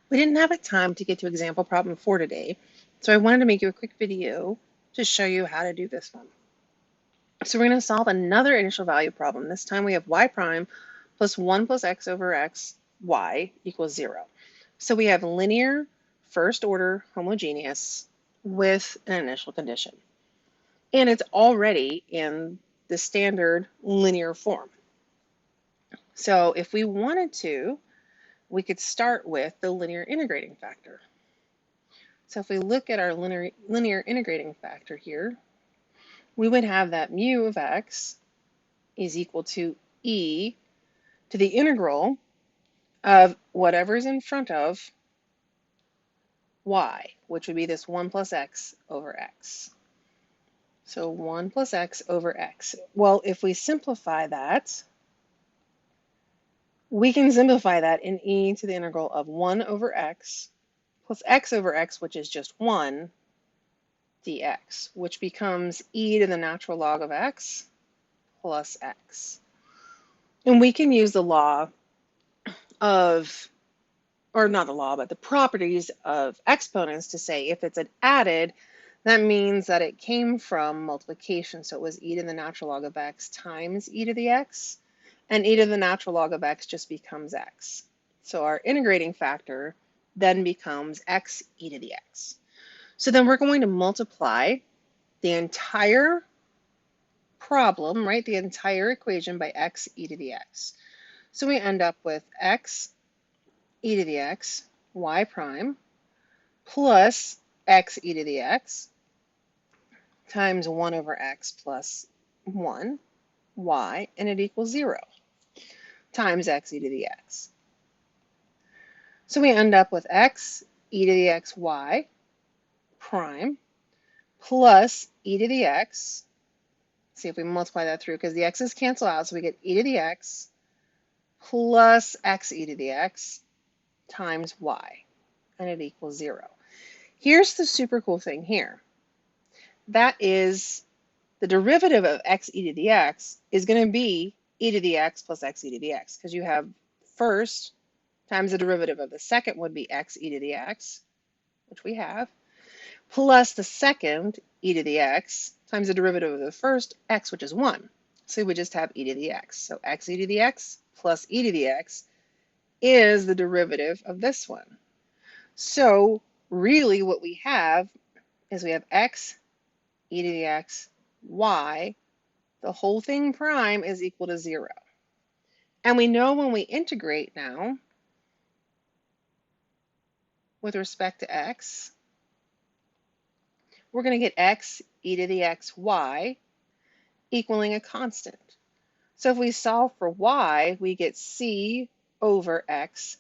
We didn't have a time to get to example problem 4 today, so I wanted to make you a quick video to show you how to do this one. So we're going to solve another initial value problem. This time we have y prime plus 1 plus x over x, y equals 0. So we have linear first order homogeneous with an initial condition. And it's already in the standard linear form. So if we wanted to, we could start with the linear integrating factor. So if we look at our linear integrating factor here, we would have that mu of x is equal to e to the integral of whatever's in front of y, which would be this 1 plus x over x. So 1 plus x over x. Well, if we simplify that, we can simplify that in e to the integral of 1 over x plus x over x, which is just 1, dx, which becomes e to the natural log of x plus x. And we can use the law of, or not the law, but the properties of exponents to say if it's an added, that means that it came from multiplication. So it was e to the natural log of x times e to the x, and e to the natural log of x just becomes x. So our integrating factor then becomes x e to the x. So then we're going to multiply the entire problem, right, the entire equation by x e to the x. So we end up with x e to the x, y prime, plus x e to the x times 1 over x plus 1, y, and it equals 0, times x e to the x. So we end up with x e to the x y prime plus e to the x. See if we multiply that through, because the x's cancel out, so we get e to the x plus x e to the x times y, and it equals 0. Here's the super cool thing here. That is the derivative of x e to the x is going to be e to the x plus x e to the x, because you have first times the derivative of the second would be x e to the x, which we have, plus the second e to the x times the derivative of the first x, which is 1. So we would just have e to the x. So x e to the x plus e to the x is the derivative of this one. So really what we have is we have x e to the x y, the whole thing prime is equal to 0. And we know when we integrate now with respect to x, we're going to get x e to the x y equaling a constant. So if we solve for y, we get c over x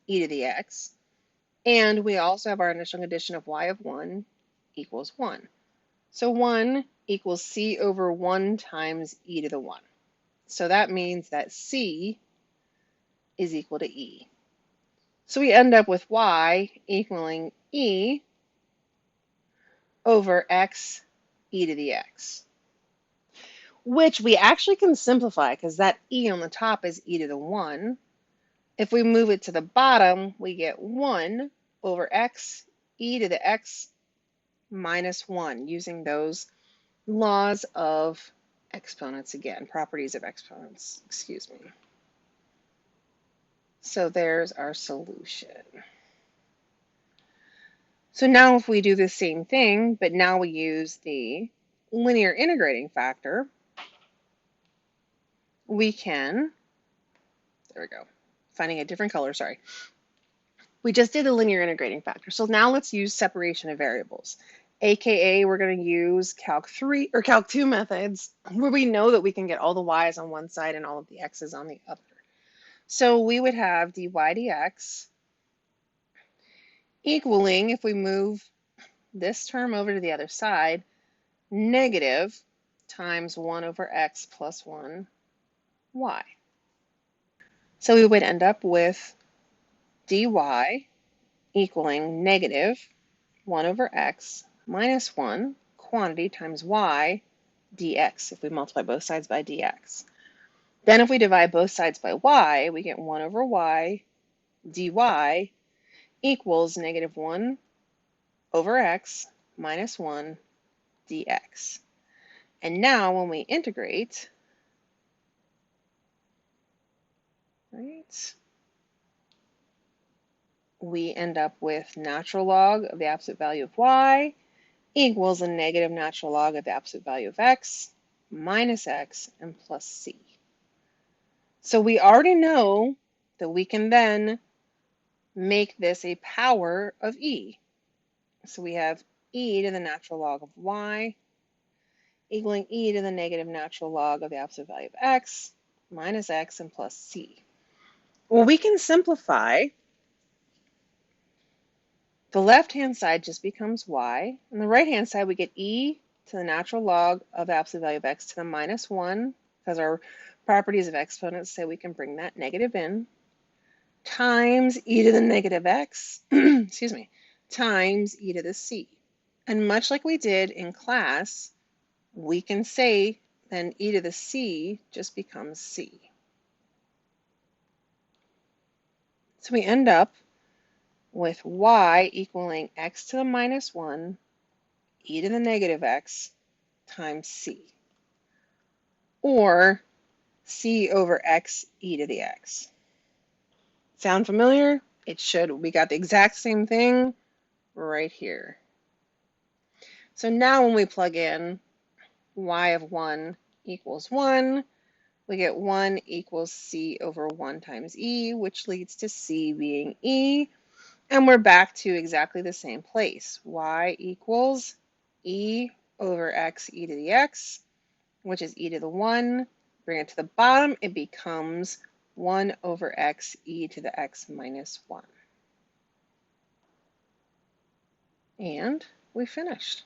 e to the x, and we also have our initial condition of y of 1 equals 1. So 1 equals c over 1 times e to the 1. So that means that c is equal to e. So we end up with y equaling e over x e to the x, which we actually can simplify because that e on the top is e to the 1. If we move it to the bottom, we get 1 over x e to the x minus 1, using those laws of exponents again, properties of exponents, excuse me. So there's our solution. So now if we do the same thing, but now we use the linear integrating factor, we can, there we go, finding a different color, sorry. We just did the linear integrating factor. So now let's use separation of variables. AKA we're going to use Calc 3 or Calc 2 methods where we know that we can get all the y's on one side and all of the x's on the other. So we would have dy dx equaling, if we move this term over to the other side, negative times 1 over x plus 1 y. So we would end up with dy equaling negative 1 over x minus 1 quantity times y dx, if we multiply both sides by dx. Then if we divide both sides by y, we get 1 over y dy equals negative 1 over x minus 1 dx. And now when we integrate, right, we end up with natural log of the absolute value of y equals a negative natural log of the absolute value of x minus x and plus c. So we already know that we can then make this a power of e. So we have e to the natural log of y equaling e to the negative natural log of the absolute value of x minus x and plus c. Well, we can simplify. The left-hand side just becomes y. On the right-hand side, we get e to the natural log of absolute value of x to the minus 1, because our properties of exponents say we can bring that negative in, times e to the negative x, excuse me, times e to the c. And much like we did in class, we can say then e to the c just becomes c. So we end up with y equaling x to the minus 1 e to the negative x times c, or c over x e to the x. Sound familiar? It should. We got the exact same thing right here. So now when we plug in y of 1 equals 1, we get 1 equals c over 1 times e, which leads to c being e, and we're back to exactly the same place. Y equals e over x e to the x, which is e to the 1. Bring it to the bottom, it becomes 1 over x e to the x minus 1. And we finished.